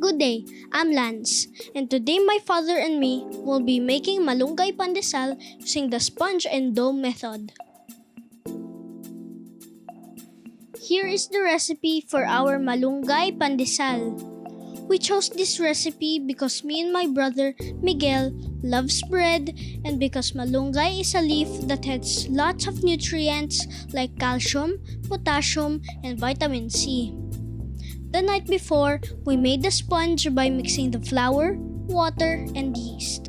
good day. I'm Lance, and today my father and me will be making Malunggay Pandesal using the sponge and dough method. Here is the recipe for our Malunggay Pandesal. We chose this recipe because me and my brother Miguel loves bread and because malunggay is a leaf that has lots of nutrients like calcium, potassium, and vitamin C. The night before, we made the sponge by mixing the flour, water, and yeast.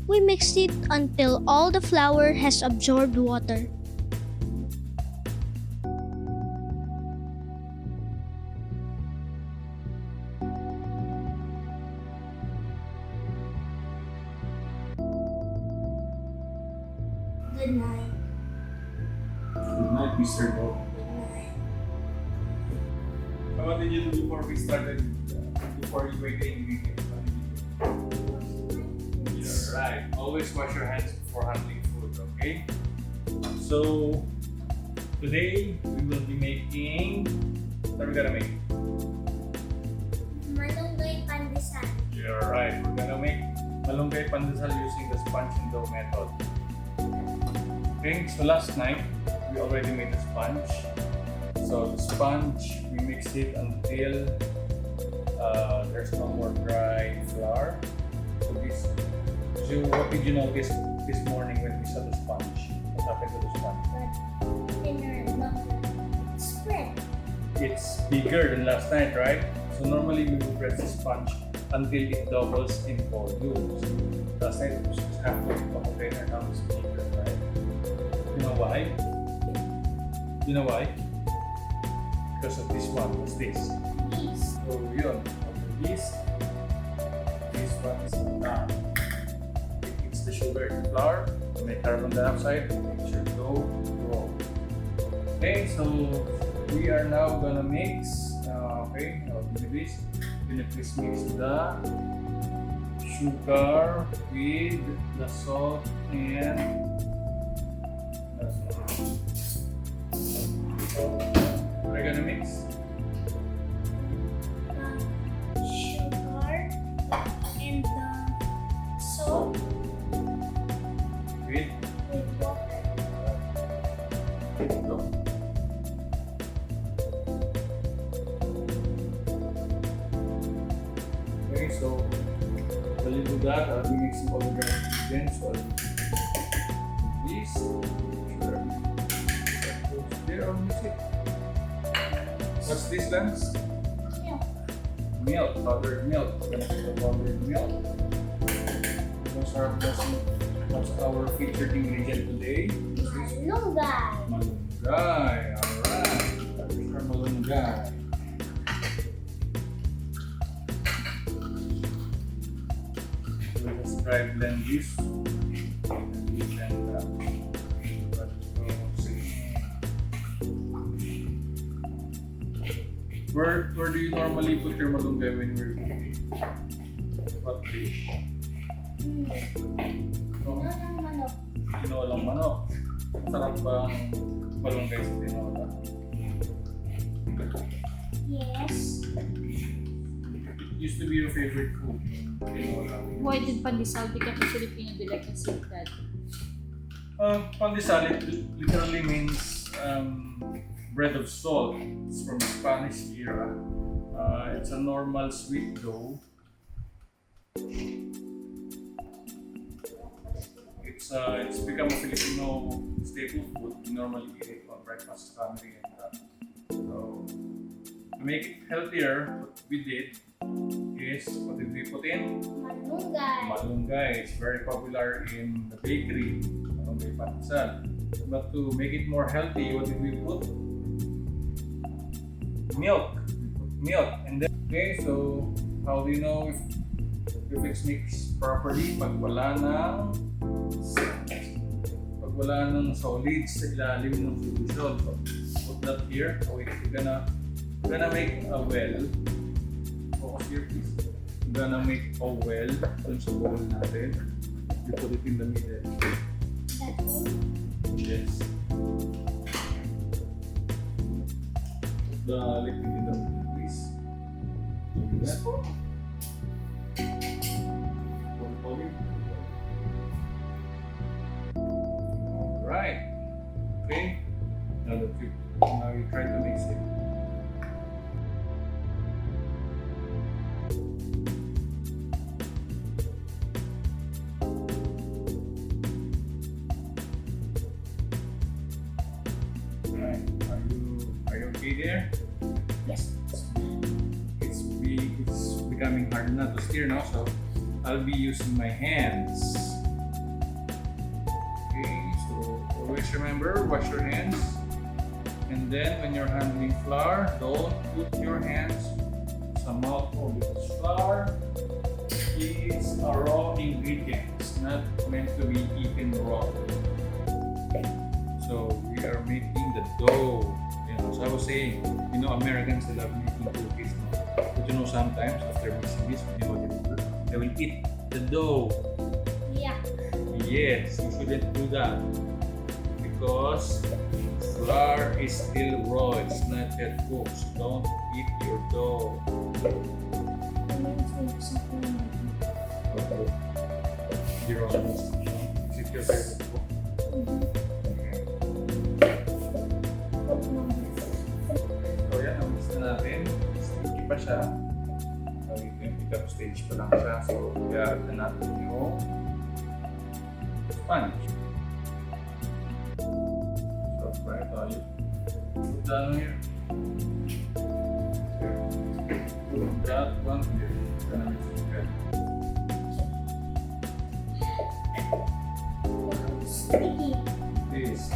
We mixed it until all the flour has absorbed water. Good night. Good night, Mr. Bo. Good night. What did you do before we started? Before you wake in, You're right. Always wash your hands before handling food, okay? So, today we will be making. What are we gonna make? Malunggay Pandesal. You're right. We're gonna make Malunggay Pandesal using the sponge and dough method. Okay, so last night we already made the sponge. So the sponge, we mix it until there's no more dry flour. So what did you notice this morning when we saw the sponge? What happened to the sponge? Spread. It's bigger than last night, right? So normally we will press the sponge until it doubles in volume. Last night it was just half of the container, now it's bigger, right? You know why? You know why? Because of this one. What's this? Yeast. So yun, after this one is the flour. It mix the sugar and flour to make carbon dioxide and make sure dough grow. Okay, so we are now gonna mix. Okay, I'll do this. Gonna please mix the sugar with the salt and we're gonna mix. Sugar and the salt With water. Okay, so while you do that, I'll be mixing all the ingredients. So this, sure, that goes there. I'll mix it. What's this, Lance? Milk, powdered milk. We're gonna put the powdered milk. What's our featured ingredient today? Malunggay. Malunggay. Alright. That is our malunggay. So we just dry blend this. And we blend that. Where do you normally put your malunggay when you're cooking? What dish? Tinolang manok. Sarap ba ang malunggay sa tinola? Yes. It used to be your favorite food, tinola. Why did pandesal become a Filipino delicacy, Dad? Pandesal, it literally means bread of salt. It's from the Spanish era. It's a normal sweet dough. It's become a Filipino staple food. We normally eat it on breakfast, family, and so to make it healthier, what we did is what did we put in? Malunggay. Malunggay. It's very popular in the bakery. Malunggay Pandesal. But to make it more healthy, what did we put? Milk. We put milk, and then okay. So how do you know if it's mixed properly? Pag wala ng solids sa ilalim ng solution. So, put that here. So we're gonna make a well. Focus here, please. gonna make a well dun sa bowl natin. You put it in the middle. That one. Yes. Put the liquid in the middle, please. Do that. Alright. Okay. Now you try to mix it. Alright. Are you okay there? Yes. It's becoming hard not to stir now, so I'll be using my hands. Okay, so always remember, wash your hands. And then when you're handling flour, don't put your hands sa mouthful because flour is a raw ingredient. It's not meant to be eaten raw. So we are making the dough. You know, so I was saying, Americans they love making cookies. No? But sometimes after mixing this, you know what they do? They will eat the dough. Yeah. Yes, you shouldn't do that because flour is still raw. It's not yet cooked. So don't eat your dough. You're almost. Is it your favorite book? So yan, na-mix na natin. Sticky pa siya. So yung pick-up stage pa lang siya. So kaya na natin yung sponge. So try tayo. Put that on here. Put that one here. Gonna mix it together. Sticky. This.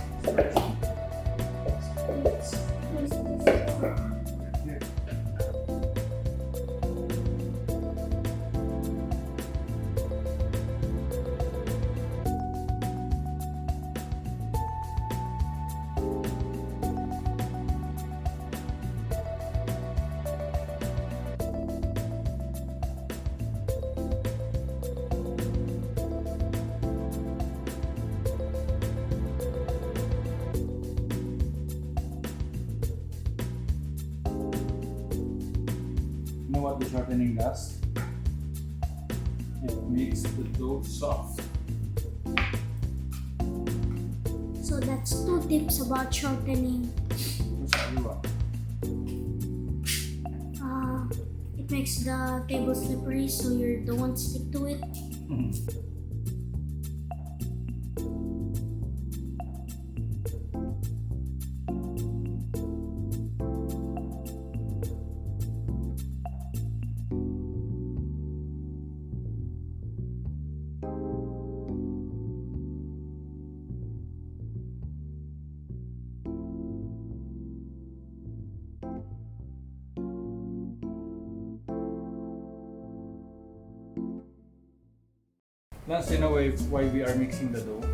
You know what the shortening does? It makes the dough soft. So that's 2 tips about shortening. Sabi ba? It makes the table slippery so you don't want to stick to it. Lance, why we are mixing the dough?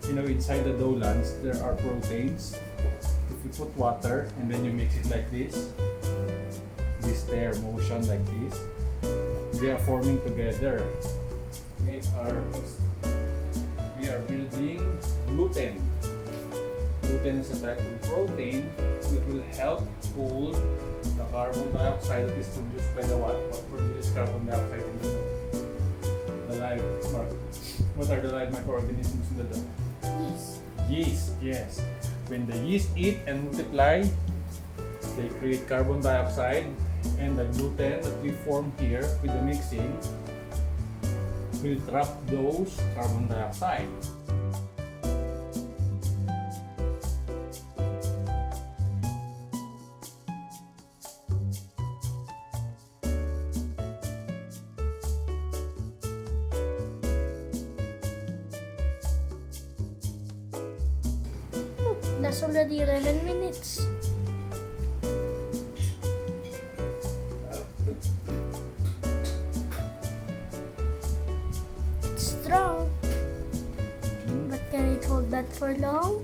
Inside the dough, Lance, there are proteins. If you put water and then you mix it like this stir motion like this, they are forming together. We are building gluten. Gluten is a type of protein that will help pull the carbon dioxide that is produced by the what? What produces carbon dioxide in the dough? What are the live microorganisms in the dough? Yeast, yes. When the yeast eat and multiply, they create carbon dioxide, and the gluten that we form here with the mixing will trap those carbon dioxide. That's already 11 minutes. It's strong. But can it hold that for long?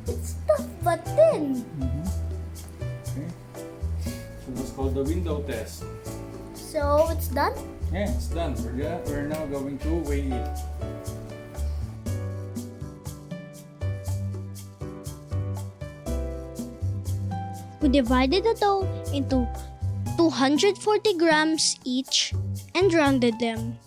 It's tough but thin. Okay. So that's called the window test. So it's done? Yeah, it's done. We're now going to weigh it. We divided the dough into 240 grams each and rounded them.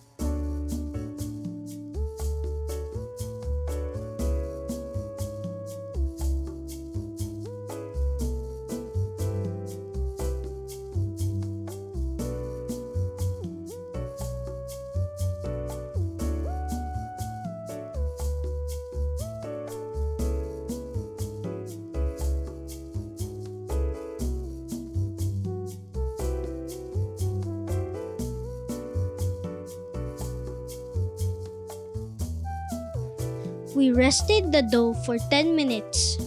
We rested the dough for 10 minutes.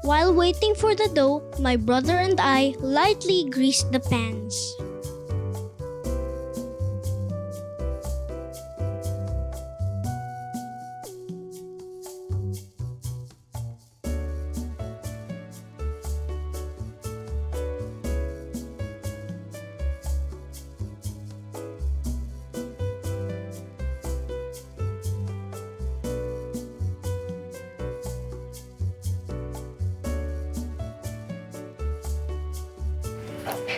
While waiting for the dough, my brother and I lightly greased the pans.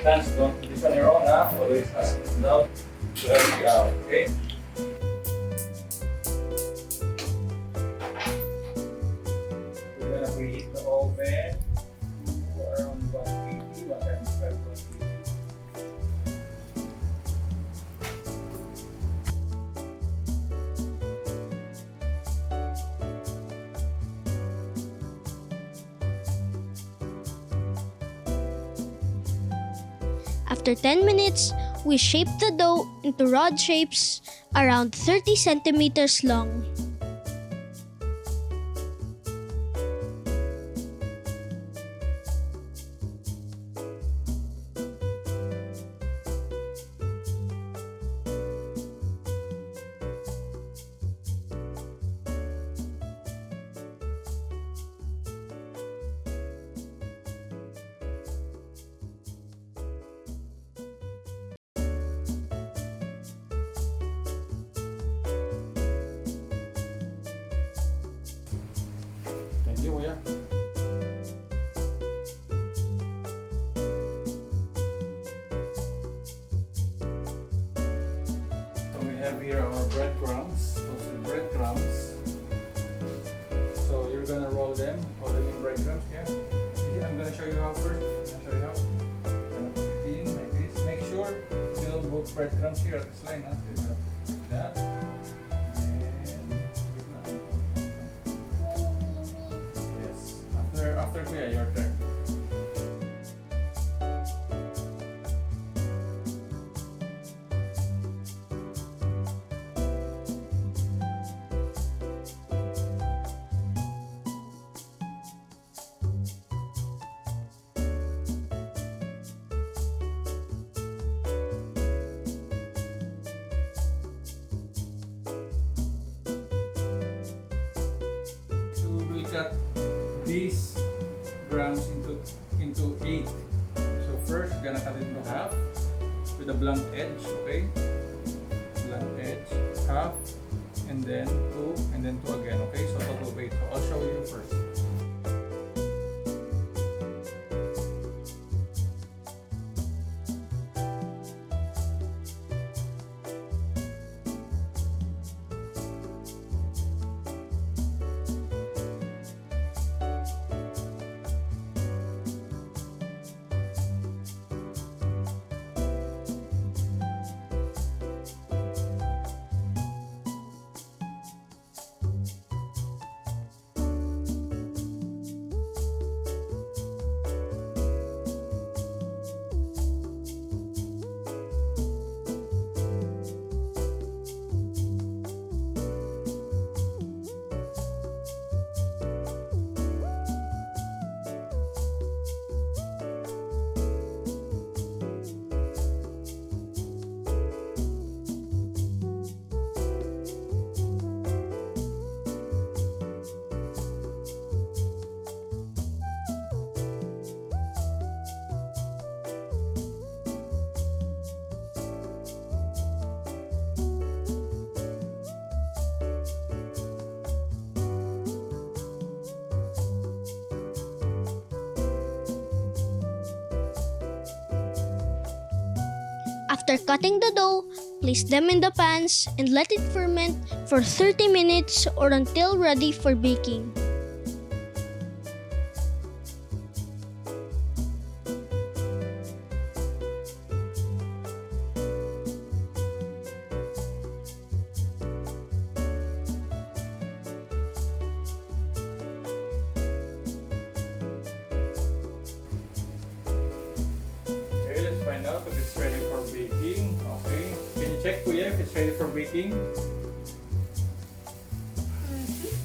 Hands, don't put this on your own, always ask this down to help you out, okay? We're gonna preheat the oven to around 180, 175, 180. After 10 minutes, we shaped the dough into rod shapes around 30 centimeters long. Thank you, Kuya. So we have here our breadcrumbs, toasted breadcrumbs. So you're gonna roll them in breadcrumbs, yeah? I'm gonna show you how first. I'm gonna show you how. Gonna put it in like this. Make sure you don't put breadcrumbs here at this line, huh? So you're gonna put that. Yes. After Kuya, your turn. So we will cut these grams into 8. So first, gonna cut it into half with a blunt edge, okay? Blunt edge, half, and then 2, and then 2 again, okay? So total weight. So I'll show you first. After cutting the dough, place them in the pans and let it ferment for 30 minutes or until ready for baking. Okay, let's find out if it's ready for baking. Okay, can you check, Kuya, if it's ready for baking?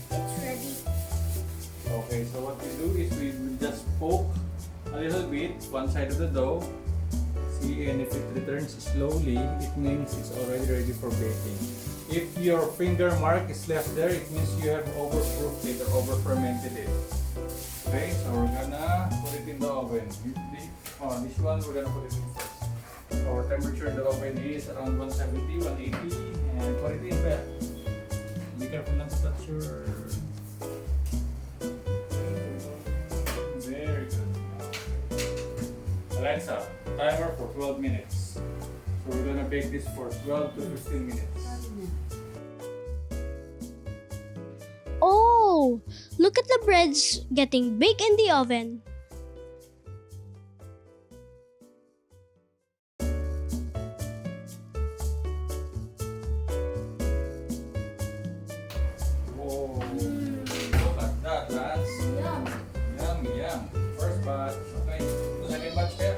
It's ready. Okay, so what we do is we will just poke a little bit one side of the dough. See, and if it returns slowly, it means it's already ready for baking. If your finger mark is left there, it means you have overproofed it or over fermented it. Okay, so we're gonna put it in the oven. This one we're gonna put it in first. Our temperature in the oven is around 170, 180, and put it in there. Be careful not to touch your. Very good. Alexa, timer for 12 minutes. So we're gonna bake this for 12 to 15 minutes. Oh, look at the breads getting big in the oven. Whoa, look at that, lads. Yum. Yum, yum. First batch. Okay, the second batch kaya?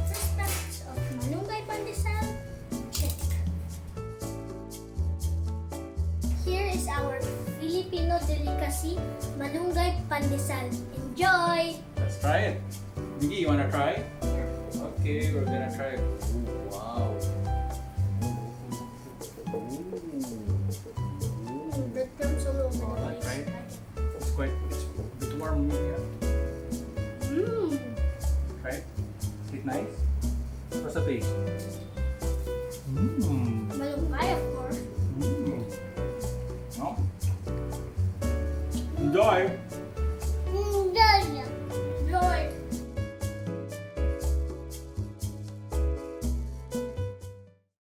First batch of Malunggay Pandesal, check. Here is our Filipino delicacy, Malunggay Pandesal. Enjoy! Let's try it. Miggy, you wanna try? Okay, we're gonna try it. Ooh, wow. Breadcrumbs all over Oh, the that's place. right. It's a bit warm, Miggy. Mmm. Try it. Is it nice? What's the taste? Mmm. Malunggay, of course. No? Enjoy!